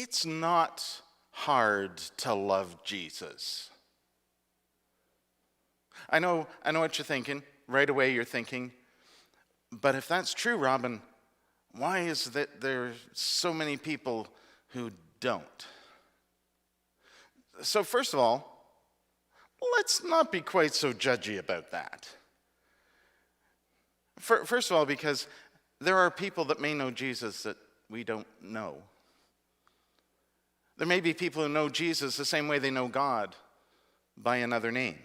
it's not hard to love Jesus. I know what you're thinking. Right away you're thinking, but if that's true, Robin, why is that there are so many people who don't? So first of all, let's not be quite so judgy about that. First of all, because there are people that may know Jesus that we don't know. There may be people who know Jesus the same way they know God, by another name.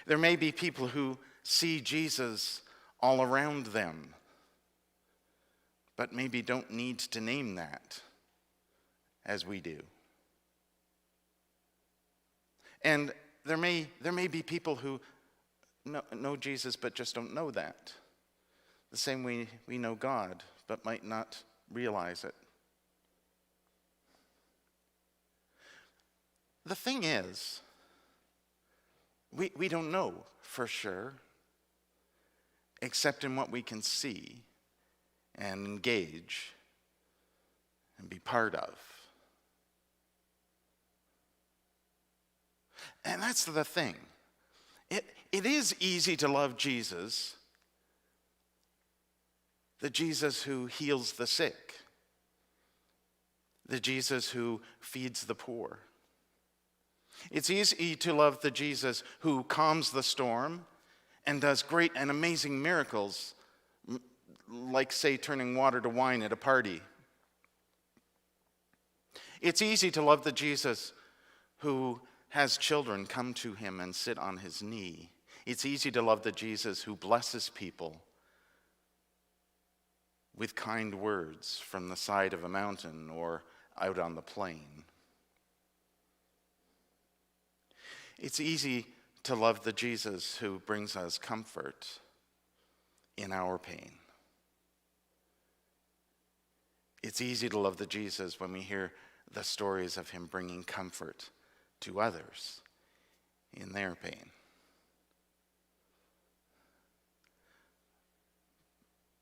There may be people who see Jesus all around them, but maybe don't need to name that as we do. And there may be people who know Jesus but just don't know that. The same way we know God but might not realize it. The thing is, we don't know for sure, except in what we can see and engage and be part of. And that's the thing. It is easy to love Jesus, the Jesus who heals the sick, the Jesus who feeds the poor. It's easy to love the Jesus who calms the storm and does great and amazing miracles, like, say, turning water to wine at a party. It's easy to love the Jesus who has children come to him and sit on his knee. It's easy to love the Jesus who blesses people with kind words from the side of a mountain or out on the plain. It's easy to love the Jesus who brings us comfort in our pain. It's easy to love the Jesus when we hear the stories of him bringing comfort to others in their pain.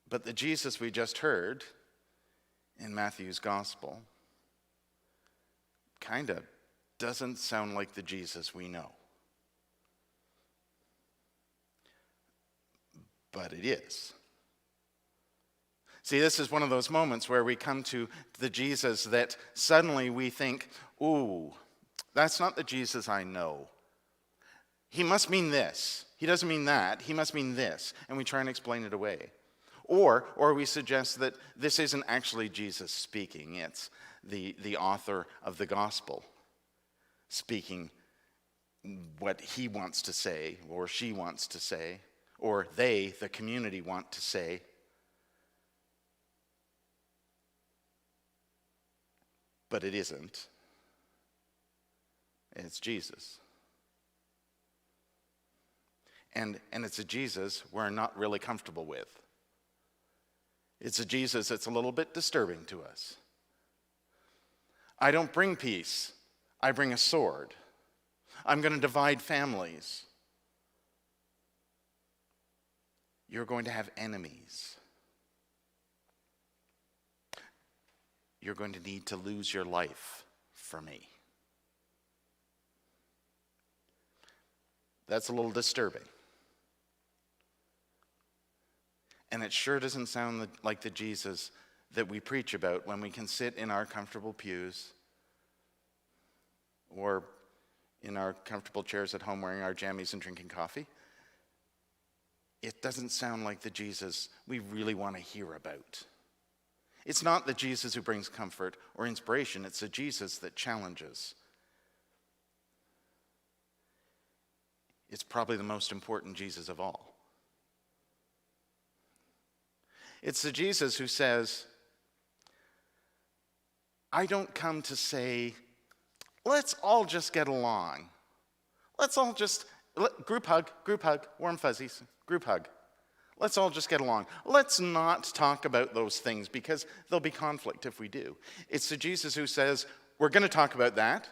But the Jesus we just heard in Matthew's gospel kind of doesn't sound like the Jesus we know. But it is. See, this is one of those moments where we come to the Jesus that suddenly we think, ooh, that's not the Jesus I know. He must mean this. He doesn't mean that. He must mean this. And we try and explain it away. Or we suggest that this isn't actually Jesus speaking. It's the author of the gospel speaking what he wants to say, or she wants to say, or they, the community, want to say. But it isn't. It's Jesus. And it's a Jesus we're not really comfortable with. It's a Jesus that's a little bit disturbing to us. I don't bring peace. I bring a sword. I'm going to divide families. You're going to have enemies. You're going to need to lose your life for me. That's a little disturbing. And it sure doesn't sound like the Jesus that we preach about when we can sit in our comfortable pews or in our comfortable chairs at home wearing our jammies and drinking coffee. It doesn't sound like the Jesus we really want to hear about. It's not the Jesus who brings comfort or inspiration. It's the Jesus that challenges. It's probably the most important Jesus of all. It's the Jesus who says, I don't come to say, let's all just get along. Let's all just, group hug, warm fuzzies, group hug. Let's all just get along. Let's not talk about those things because there'll be conflict if we do. It's the Jesus who says, we're going to talk about that,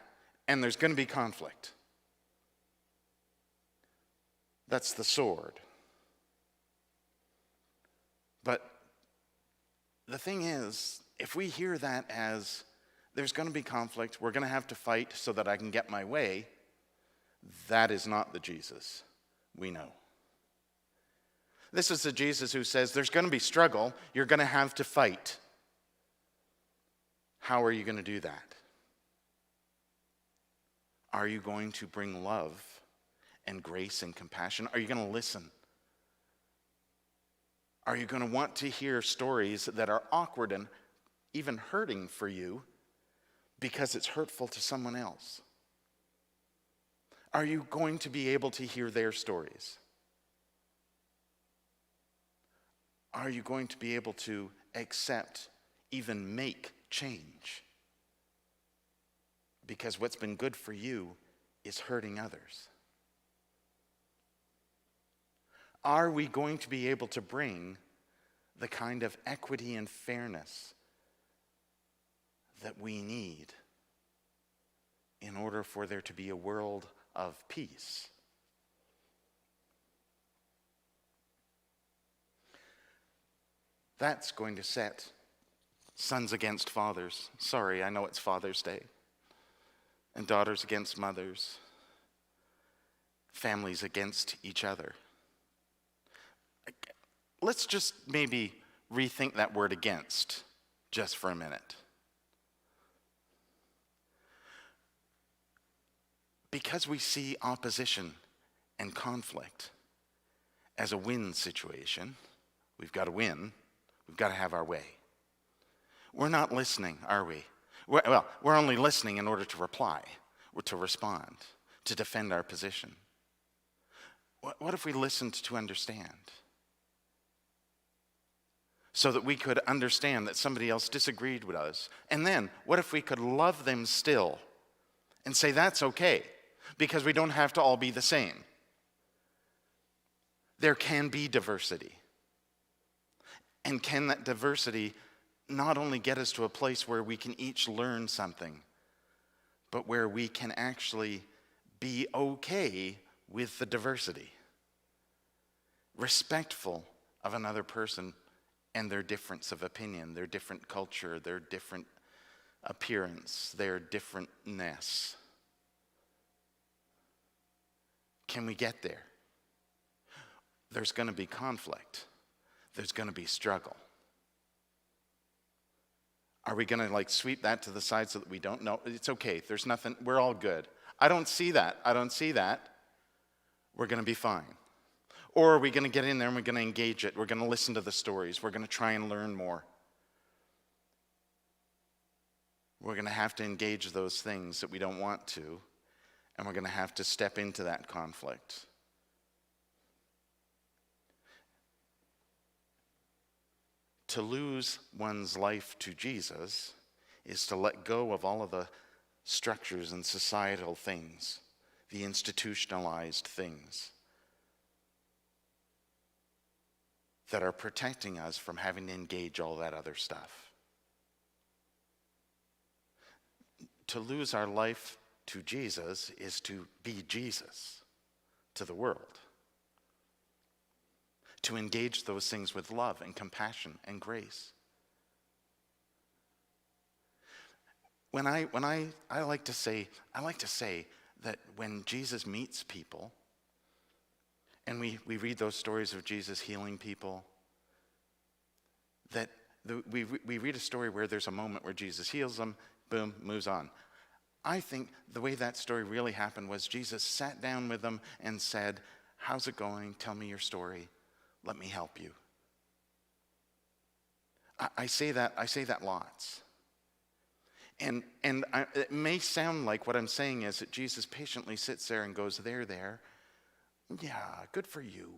and there's going to be conflict. That's the sword. But the thing is, if we hear that as There's going to be conflict. We're going to have to fight so that I can get my way. That is not the Jesus we know. This is the Jesus who says there's going to be struggle. You're going to have to fight. How are you going to do that? Are you going to bring love and grace and compassion? Are you going to listen? Are you going to want to hear stories that are awkward and even hurting for you because it's hurtful to someone else? Are you going to be able to hear their stories? Are you going to be able to accept, even make change? Because what's been good for you is hurting others. Are we going to be able to bring the kind of equity and fairness that we need in order for there to be a world of peace? That's going to set sons against fathers. Sorry, I know it's Father's Day. And daughters against mothers. Families against each other. Let's just maybe rethink that word against just for a minute. Because we see opposition and conflict as a win situation, we've got to win, we've got to have our way. We're not listening, are we? We're only listening in order to reply, or to respond, to defend our position. What if we listened to understand? So that we could understand that somebody else disagreed with us. And then, what if we could love them still and say that's okay, because we don't have to all be the same. There can be diversity. And can that diversity not only get us to a place where we can each learn something, but where we can actually be okay with the diversity, respectful of another person and their difference of opinion, their different culture, their different appearance, their differentness. Can we get there? There's going to be conflict. There's going to be struggle. Are we going to sweep that to the side so that we don't know? It's okay. There's nothing. We're all good. I don't see that. We're going to be fine. Or are we going to get in there and we're going to engage it? We're going to listen to the stories. We're going to try and learn more. We're going to have to engage those things that we don't want to, and we're going to have to step into that conflict. To lose one's life to Jesus is to let go of all of the structures and societal things, the institutionalized things that are protecting us from having to engage all that other stuff. To lose our life to Jesus is to be Jesus to the world. To engage those things with love and compassion and grace. I like to say that when Jesus meets people, and we read those stories of Jesus healing people, that we read a story where there's a moment where Jesus heals them, boom, moves on. I think the way that story really happened was Jesus sat down with them and said, "How's it going? Tell me your story. Let me help you." I say that lots. And it may sound like what I'm saying is that Jesus patiently sits there and goes, there, yeah, good for you,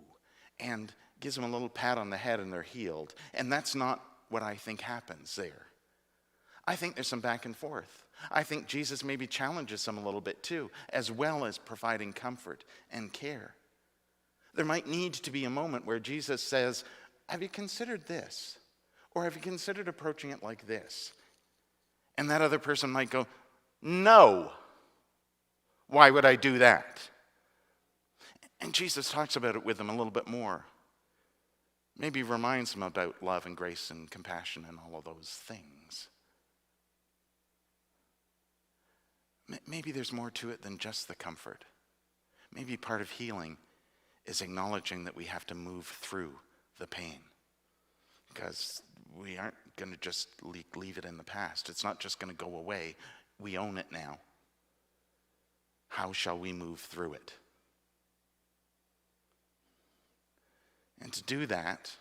and gives them a little pat on the head and they're healed. And that's not what I think happens there. I think there's some back and forth. I think Jesus maybe challenges them a little bit too, as well as providing comfort and care. There might need to be a moment where Jesus says, "Have you considered this? Or have you considered approaching it like this?" And that other person might go, "No. Why would I do that?" And Jesus talks about it with them a little bit more. Maybe reminds them about love and grace and compassion and all of those things. Maybe there's more to it than just the comfort. Maybe part of healing is acknowledging that we have to move through the pain, because we aren't going to just leave it in the past. It's not just going to go away. We own it now. How shall we move through it? And to do that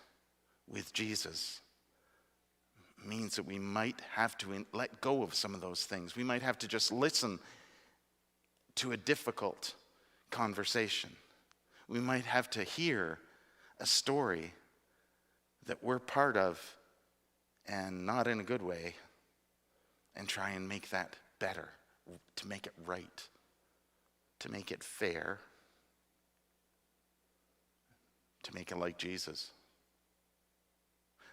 with Jesus means that we might have to let go of some of those things. We might have to just listen to a difficult conversation. We might have to hear a story that we're part of, and not in a good way, and try and make that better, to make it right, to make it fair, to make it like Jesus.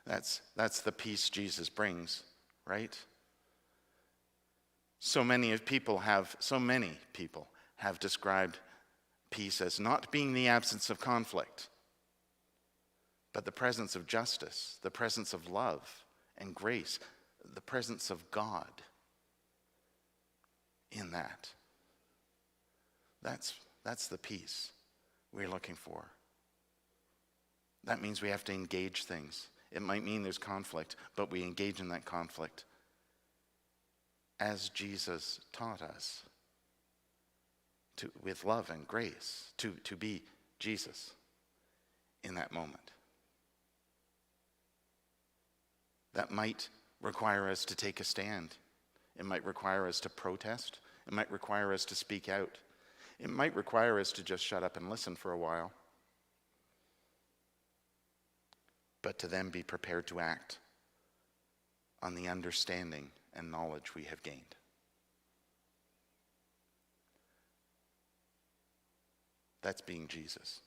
That's the peace Jesus brings, right? So many people have described peace as not being the absence of conflict, but the presence of justice, the presence of love and grace, the presence of God in that. That's the peace we're looking for. That means we have to engage things. It might mean there's conflict, but we engage in that conflict as Jesus taught us, with love and grace, to be Jesus in that moment. That might require us to take a stand. It might require us to protest. It might require us to speak out. It might require us to just shut up and listen for a while, but to then be prepared to act on the understanding and knowledge we have gained. That's being Jesus.